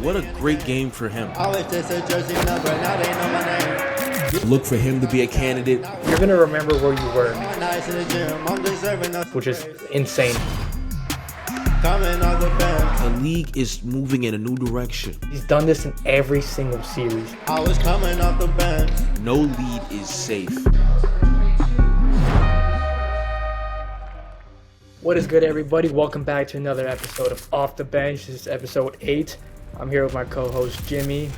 what a great game for him. Always just a jersey number, now they know my name. Look for him to be a candidate. You're going to remember where you were, Nice in the gym, I'm deserving of which is insane. coming off the bench. The league is moving in a new direction. He's done this in every single series. I was coming off the bench. No lead is safe. What is good, everybody? Welcome back to another episode of Off the Bench. This is episode 8. I'm here with my co-host Jimmy.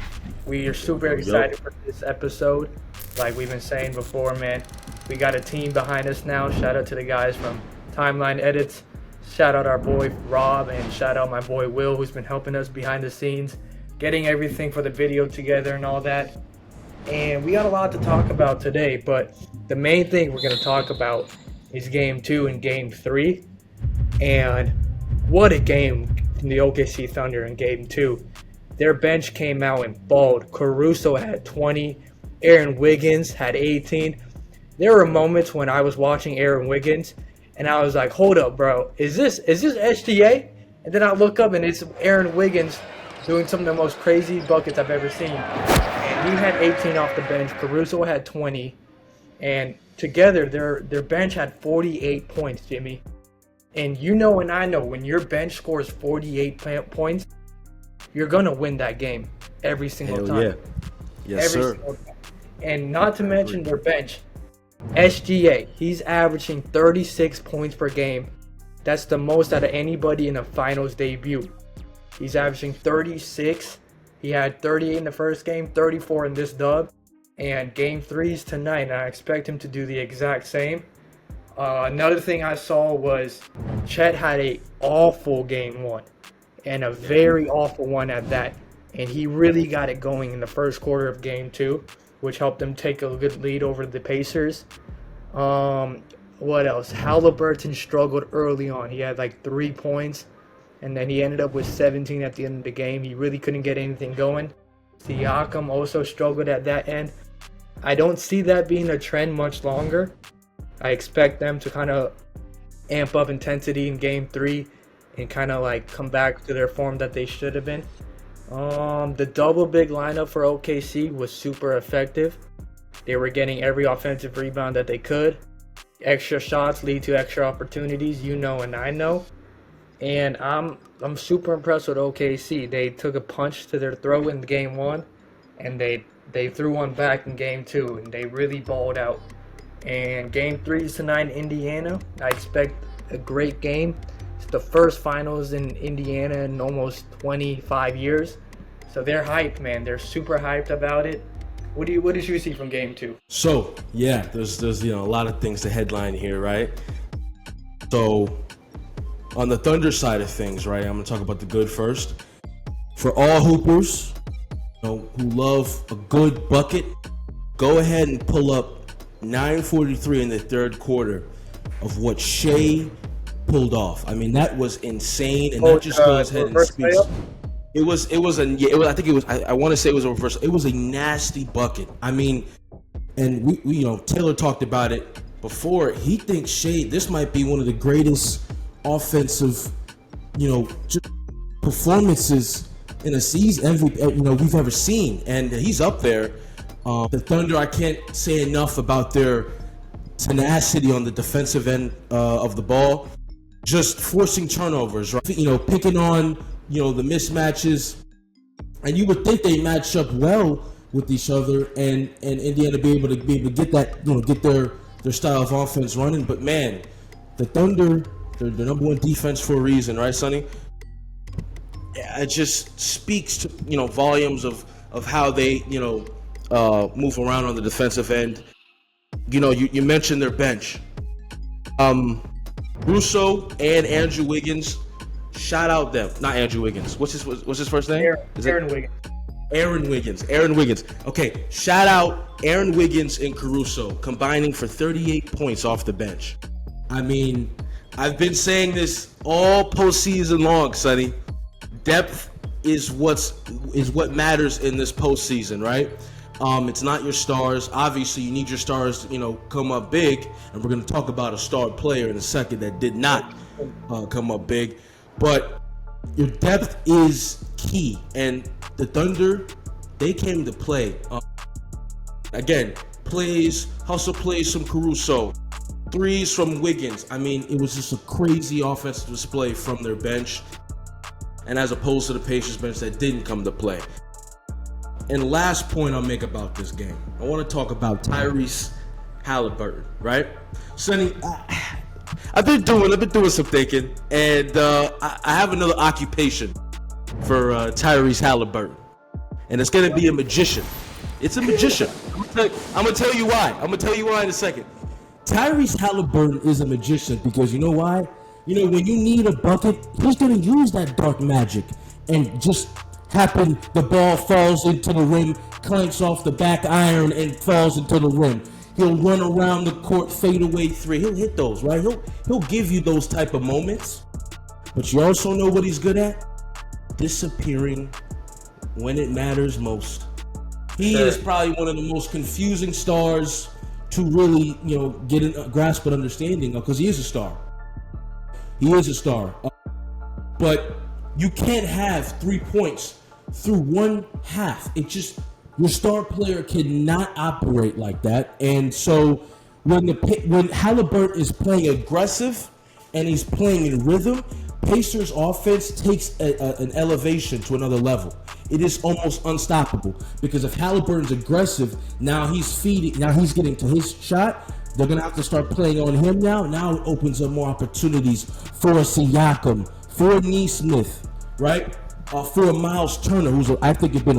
We are super excited for this episode. Like we've been saying before, man, we got a team behind us now. Shout out to the guys from Timeline Edits. Shout out our boy Rob, and shout out my boy Will, who's been helping us behind the scenes, getting everything for the video together and all that. And we got a lot to talk about today, but the main thing we're going to talk about is Game 2 and Game 3. And what a game from the OKC Thunder in Game 2. Their bench came out and balled. Caruso had 20. Aaron Wiggins had 18. There were moments when I was watching Aaron Wiggins and I was like, hold up, bro. Is this SGA? And then I look up and it's Aaron Wiggins doing some of the most crazy buckets I've ever seen. And he had 18 off the bench. Caruso had 20. And together, their bench had 48 points, Jimmy. And you know and I know when your bench scores 48 points, you're going to win that game every single time. Yeah. Yes, every sir. single time. And not to mention their bench. SGA, he's averaging 36 points per game. That's the most out of anybody in a finals debut. He's averaging 36. He had 38 in the first game, 34 in this dub. And Game 3 is tonight, and I expect him to do the exact same. Another thing I saw was Chet had a awful Game 1 and a very awful one at that. And he really got it going in the first quarter of Game 2, which helped them take a good lead over the Pacers. What else? Haliburton struggled early on. He had like 3 points, and then he ended up with 17 at the end of the game. He really couldn't get anything going. Siakam also struggled at that end. I don't see that being a trend much longer. I expect them to kind of amp up intensity in Game 3 and kind of like come back to their form that they should have been. The double big lineup for OKC was super effective. They were getting every offensive rebound that they could. Extra shots lead to extra opportunities, you know and I know. And I'm super impressed with OKC. They took a punch to their throat in Game 1, and they threw one back in Game 2, and they really balled out. And Game 3 is tonight in Indiana. I expect a great game. It's the first finals in Indiana in almost 25 years. So they're hyped, man. They're super hyped about it. What did you see from Game 2? So, yeah, there's a lot of things to headline here, right? So, on the Thunder side of things, right, I'm going to talk about the good first. For all hoopers, who love a good bucket, go ahead and pull up 9:43 in the third quarter of what Shea pulled off. I mean, that was insane, and that just goes ahead and speaks. I want to say it was a reversal. It was a nasty bucket. I mean, and we Taylor talked about it before. He thinks Shea, this might be one of the greatest offensive, just performances in a season we've ever seen, and he's up there. The Thunder, I can't say enough about their tenacity on the defensive end of the ball, just forcing turnovers, right? Picking on the mismatches, and you would think they match up well with each other, and Indiana be able to get that, get their style of offense running. But man, the Thunder, they're the number one defense for a reason, right, Sonny? Yeah, it just speaks to volumes of how they move around on the defensive end. You mentioned their bench. Russo and Andrew Wiggins. Shout out them. Not Andrew Wiggins. What's his first name? Aaron Wiggins. Aaron Wiggins. Okay, shout out Aaron Wiggins and Caruso combining for 38 points off the bench. I mean, I've been saying this all postseason long, Sonny. Depth is what matters in this postseason, right? It's not your stars. Obviously, you need your stars, come up big, and we're going to talk about a star player in a second that did not come up big. But Your depth is key, and the Thunder, they came to play. Again, hustle plays from Caruso, threes from Wiggins. I mean, it was just a crazy offensive display from their bench, and as opposed to the Pacers bench that didn't come to play. And last point I'll make about this game, I want to talk about Tyrese Haliburton, right? Sonny, I've been doing some thinking, and I have another occupation for Tyrese Haliburton, and it's gonna be a magician. It's a magician. I'm gonna tell you why. I'm gonna tell you why in a second. Tyrese Haliburton is a magician because you know why? You know, when you need a bucket, he's gonna use that dark magic and just happen the ball falls into the rim, clanks off the back iron, and falls into the rim. He'll run around the court, fade away three. He'll hit those, right? He'll give you those type of moments. But you also know what he's good at? Disappearing when it matters most. He is probably one of the most confusing stars to really, get a grasp and understanding of, because he is a star. He is a star. But you can't have 3 points through one half. Your star player cannot operate like that. And so when Haliburton is playing aggressive and he's playing in rhythm, Pacers offense takes an elevation to another level. It is almost unstoppable because if Haliburton's aggressive, now he's getting to his shot. They're going to have to start playing on him now. Now it opens up more opportunities for a Siakam, for a Nesmith, right? For a Miles Turner, who's I think has been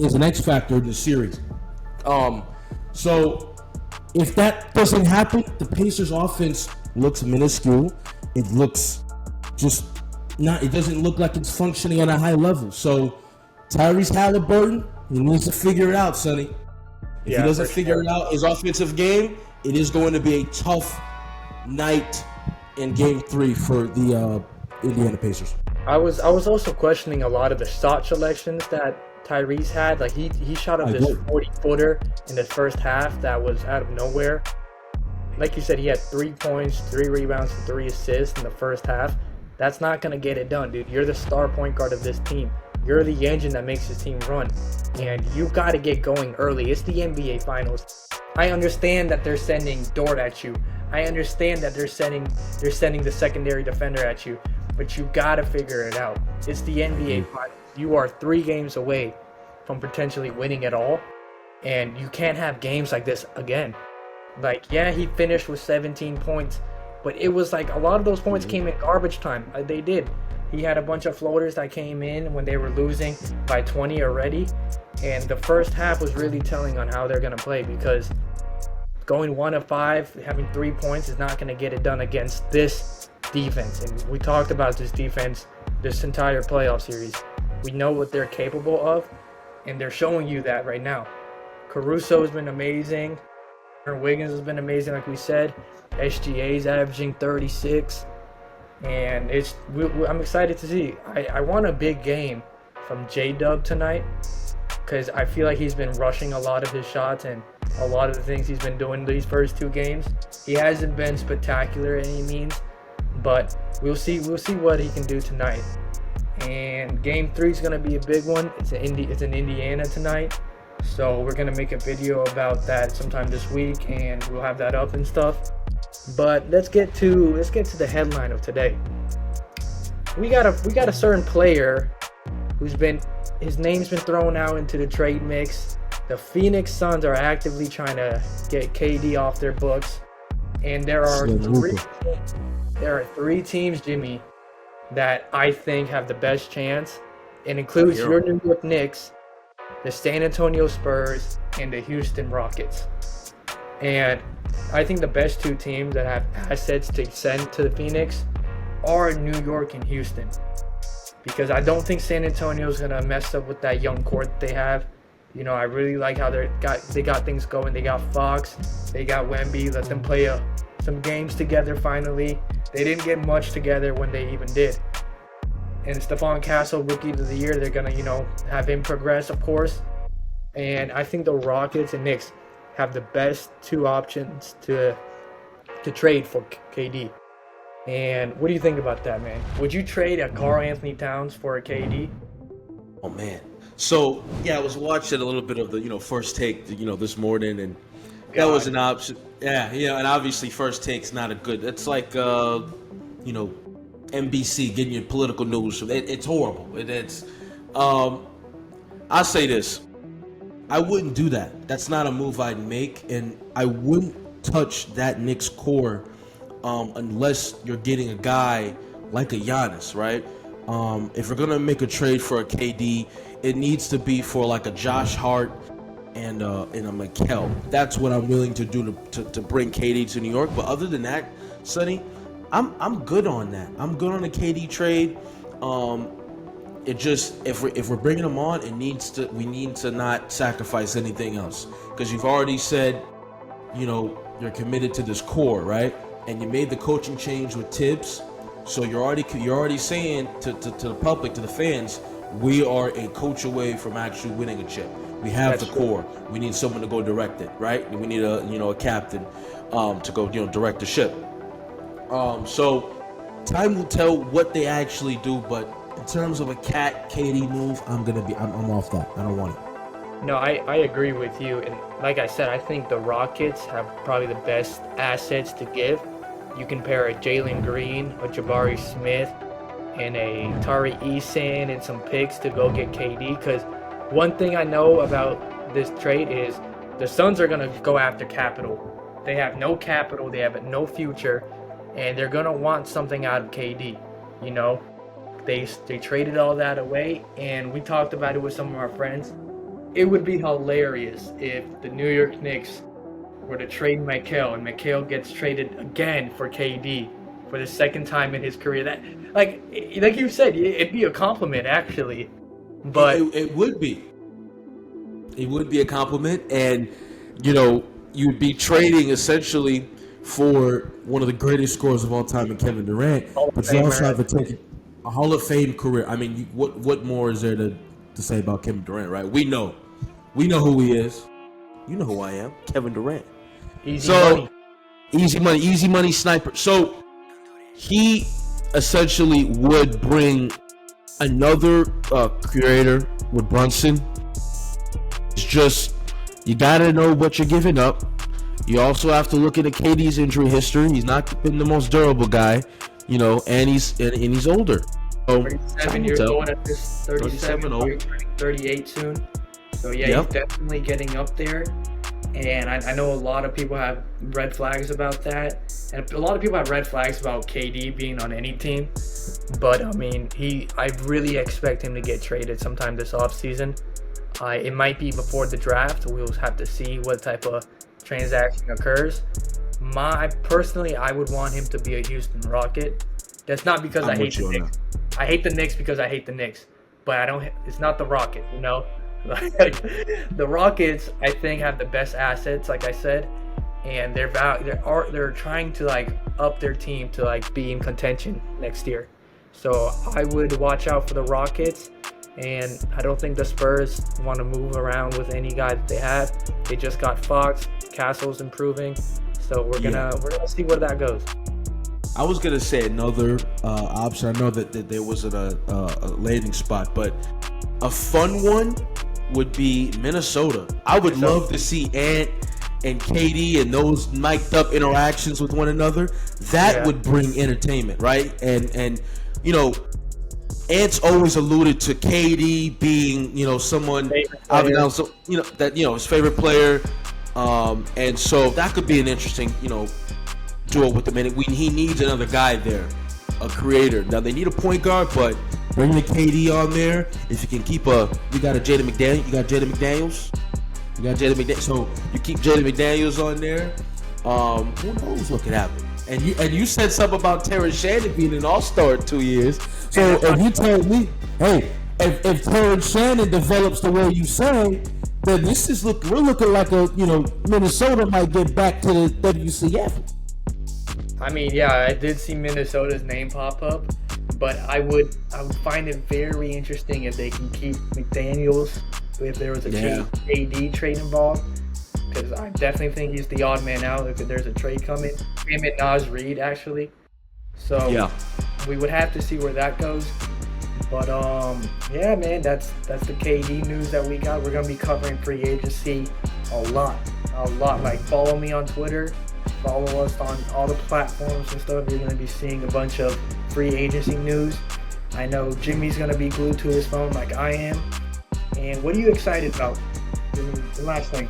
is an X factor in the series. So if that doesn't happen, the Pacers offense looks minuscule. It looks it doesn't look like it's functioning at a high level. So Tyrese Haliburton, he needs to figure it out, Sonny. If he doesn't figure it out, his offensive game, it is going to be a tough night in Game 3 for the Indiana Pacers. I was also questioning a lot of the shot selections that Tyrese had. Like he shot up this 40-footer in the first half that was out of nowhere. Like you said, he had 3 points, 3 rebounds, and 3 assists in the first half. That's not gonna get it done, dude. You're the star point guard of this team. You're the engine that makes this team run, and you got to get going early. It's the NBA Finals. I understand that they're sending Dort at you. I understand that they're sending the secondary defender at you, but you got to figure it out. It's the NBA Finals. You are 3 games away from potentially winning it all, and you can't have games like this again. Like, yeah, he finished with 17 points, but it was like a lot of those points came in garbage time. They did. He had a bunch of floaters that came in when they were losing by 20 already. And the first half was really telling on how they're going to play, because going 1 of 5, having 3 points is not going to get it done against this defense. And we talked about this defense this entire playoff series. We know what they're capable of, and they're showing you that right now. Caruso has been amazing. Wiggins has been amazing, like we said. SGA's averaging 36. And I'm excited to see. I want a big game from J-Dub tonight, because I feel like he's been rushing a lot of his shots and a lot of the things he's been doing these first 2 games. He hasn't been spectacular in any means, but we'll see what he can do tonight. And Game 3 is going to be a big one. It's in Indiana tonight, so we're going to make a video about that sometime this week, and we'll have that up and stuff. But let's get to the headline of today. We got a certain player his name's been thrown out into the trade mix. The Phoenix Suns are actively trying to get KD off their books, and there are 3 teams, Jimmy, that I think have the best chance. It includes your New York Knicks, the San Antonio Spurs, and the Houston Rockets. And I think the best 2 teams that have assets to send to the Phoenix are New York and Houston, because I don't think San Antonio is gonna mess up with that young core that they have. I really like how they got things going. They got Fox, they got Wemby. Let them play some games together finally. They didn't get much together when they even did. And Stephon Castle, Rookie of the Year, they're gonna have him progress, of course. And I think the Rockets and Knicks have the best 2 options to trade for KD. And what do you think about that, man? Would you trade a Karl Anthony Towns for a KD? Oh man. So yeah, I was watching a little bit of the first take this morning, and that was an option. Yeah, and obviously first take's not a good. It's like NBC getting your political news. It's horrible. It's I'll say this. I wouldn't do that. That's not a move I'd make, and I wouldn't touch that Knicks core unless you're getting a guy like a Giannis, right? If we're gonna make a trade for a KD, it needs to be for like a Josh Hart and a Mikal. That's what I'm willing to do to bring KD to New York. But other than that, Sonny, I'm good on that. I'm good on the KD trade. It just if we're bringing him on, we need to not sacrifice anything else, because you've already said, you're committed to this core, right? And you made the coaching change with Tibbs, so you're already saying to the public, to the fans, we are a coach away from actually winning a chip. We have the core. We need someone to go direct it, right? We need a captain to go direct the ship. So time will tell what they actually do, but in terms of a KD move, I'm off that. I don't want it. No, I agree with you. And like I said, I think the Rockets have probably the best assets to give. You can pair a Jalen Green, a Jabari Smith, and a Tari Eason and some picks to go get KD. Because one thing I know about this trade is the Suns are going to go after capital. They have no capital. They have no future. And they're going to want something out of KD, They traded all that away, and we talked about it with some of our friends. It would be hilarious if the New York Knicks were to trade Mikal, and Mikal gets traded again for KD for the second time in his career. That, like you said, it'd be a compliment, actually. But it would be. It would be a compliment, and you'd be trading essentially for one of the greatest scorers of all time in Kevin Durant, but you also have to take a Hall of Fame career. I mean, what more is there to say about Kevin Durant, right? We know who he is. You know who I am, Kevin Durant. Easy money sniper. So he essentially would bring another creator with Brunson. It's just, you gotta know what you're giving up. You also have to look at KD's injury history. He's not been the most durable guy, and he's older. So, 37 years old at this 37, 38 soon. So yeah, He's definitely getting up there. And I know a lot of people have red flags about that. And a lot of people have red flags about KD being on any team. But I mean, I really expect him to get traded sometime this offseason. It might be before the draft. We'll have to see what type of transaction occurs. Personally, I would want him to be a Houston Rocket. That's not because I hate the Knicks. I hate the Knicks because I hate the Knicks. But it's not the Rocket, The Rockets, I think, have the best assets, like I said, and they're trying to up their team to be in contention next year. So I would watch out for the Rockets, and I don't think the Spurs want to move around with any guy that they have. They just got Fox, Castle's improving, so we're gonna see where that goes. I was gonna say another option. I know that there wasn't a landing spot, but a fun one would be Minnesota. I would love to see Ant and KD and those mic'd up interactions with one another. That would bring entertainment, right? And Ant's always alluded to KD being, someone his favorite player. And so that could be an interesting, duo with the he needs another guy there, a creator. Now they need a point guard, but bring the KD on there. If you can keep you got Jaden McDaniels. So you keep Jaden McDaniels on there. Who knows what could happen? And you said something about Terrence Shannon being an all-star in 2 years. So if you told me, hey, if Terrence Shannon develops the way you say, then we're looking like Minnesota might get back to the WCF. I mean, yeah, I did see Minnesota's name pop up, but I would find it very interesting if they can keep McDaniels, if there was a KD trade involved, because I definitely think he's the odd man out if there's a trade coming. Him and Nas Reed, actually. So Yeah. we would have to see where that goes. But yeah, man, that's the KD news that we got. We're gonna be covering free agency a lot. Like, follow me on Twitter, follow us on all the platforms and stuff. You're gonna be seeing a bunch of free agency news. I know Jimmy's gonna be glued to his phone like I am. And what are you excited about? The last thing.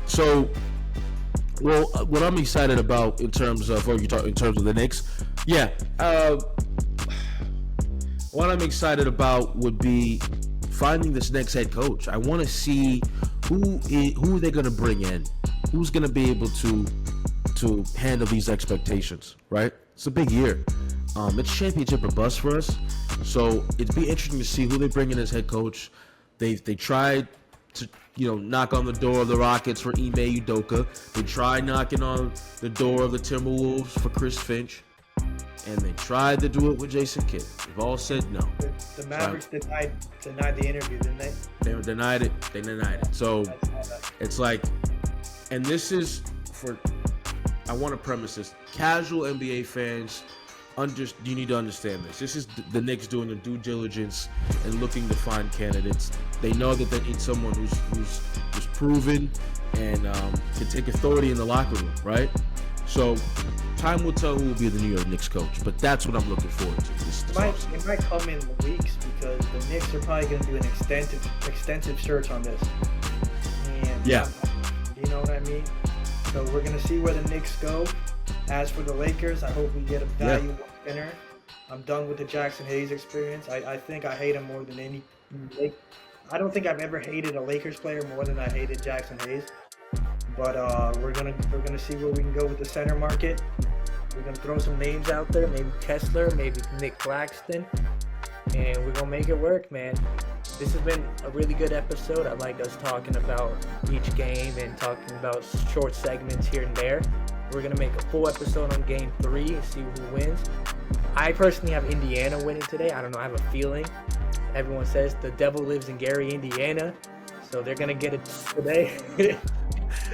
So, well, what I'm excited about in terms of the Knicks, yeah. What I'm excited about would be finding this next head coach. I want to see who they're going to bring in, who's going to be able to handle these expectations. Right? It's a big year. It's championship or bust for us. So it'd be interesting to see who they bring in as head coach. They tried to knock on the door of the Rockets for Ime Udoka. They tried knocking on the door of the Timberwolves for Chris Finch. And they tried to do it with Jason Kidd. They've all said no. The Mavericks denied the interview, didn't they? They denied it. They denied it. So it's like, and this is I want to premise this. Casual NBA fans, you need to understand this. This is the Knicks doing their due diligence and looking to find candidates. They know that they need someone who's proven and can take authority in the locker room, right? So time will tell who will be the New York Knicks coach, but that's what I'm looking forward to. It might come in weeks because the Knicks are probably going to do an extensive search on this. And yeah, you know what I mean? So we're going to see where the Knicks go. As for the Lakers, I hope we get a valuable winner. I'm done with the Jackson Hayes experience. I think I hate him more than any. I don't think I've ever hated a Lakers player more than I hated Jackson Hayes. But we're gonna see where we can go with the center market. We're gonna throw some names out there, maybe Kessler, maybe Nick Claxton, and we're gonna make it work, man. This has been a really good episode. I like us talking about each game and talking about short segments here and there. We're gonna make a full episode on Game 3 and see who wins. I personally have Indiana winning today. I don't know. I have a feeling. Everyone says the devil lives in Gary, Indiana, so they're gonna get it today.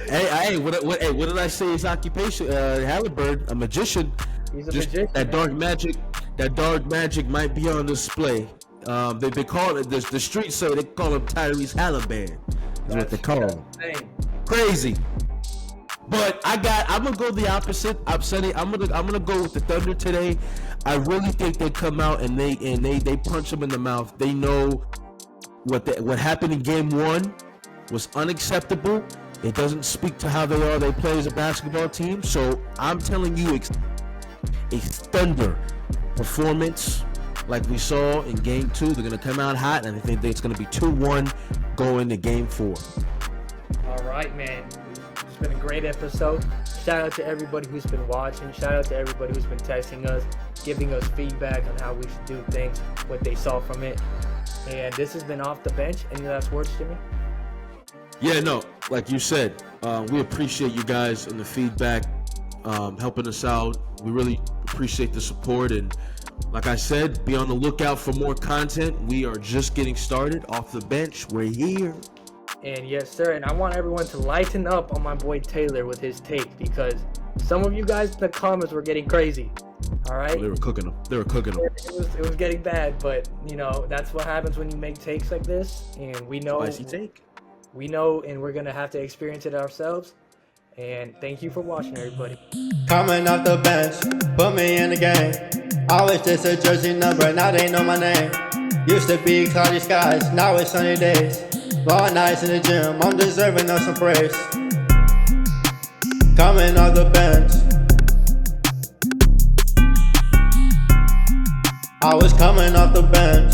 Hey, what did I say his occupation? Haliburton, a magician. He's a magician. That dark magic might be on display. They call it, the streets say they call him Tyrese Haliburton. That's what they call him. Crazy. But I'm gonna go the opposite. I'm gonna go with the Thunder today. I really think they come out and they punch them in the mouth. They know what happened in Game 1 was unacceptable. It doesn't speak to how they play as a basketball team. So I'm telling you, a Thunder performance like we saw in Game 2. They're gonna come out hot, and I think it's gonna be 2-1 going to Game 4. All right, man. It's been a great episode. Shout out to everybody who's been watching. Shout out to everybody who's been texting us, giving us feedback on how we should do things, what they saw from it. And this has been Off the Bench. Any last words, Jimmy? Yeah, no, like you said, we appreciate you guys and the feedback, helping us out. We really appreciate the support, and like I said, be on the lookout for more content. We are just getting started. Off the Bench, we're here. And yes, sir, and I want everyone to lighten up on my boy Taylor with his take, because some of you guys in the comments were getting crazy. All right? They were cooking them. It was getting bad, but that's what happens when you make takes like this, and we know. Spicy take. We know, and we're gonna have to experience it ourselves. And thank you for watching, everybody. Coming off the bench, put me in the game. Always just a jersey number, now they know my name. Used to be cloudy skies, now it's sunny days. Long nights in the gym, I'm deserving of some praise. Coming off the bench, I was coming off the bench.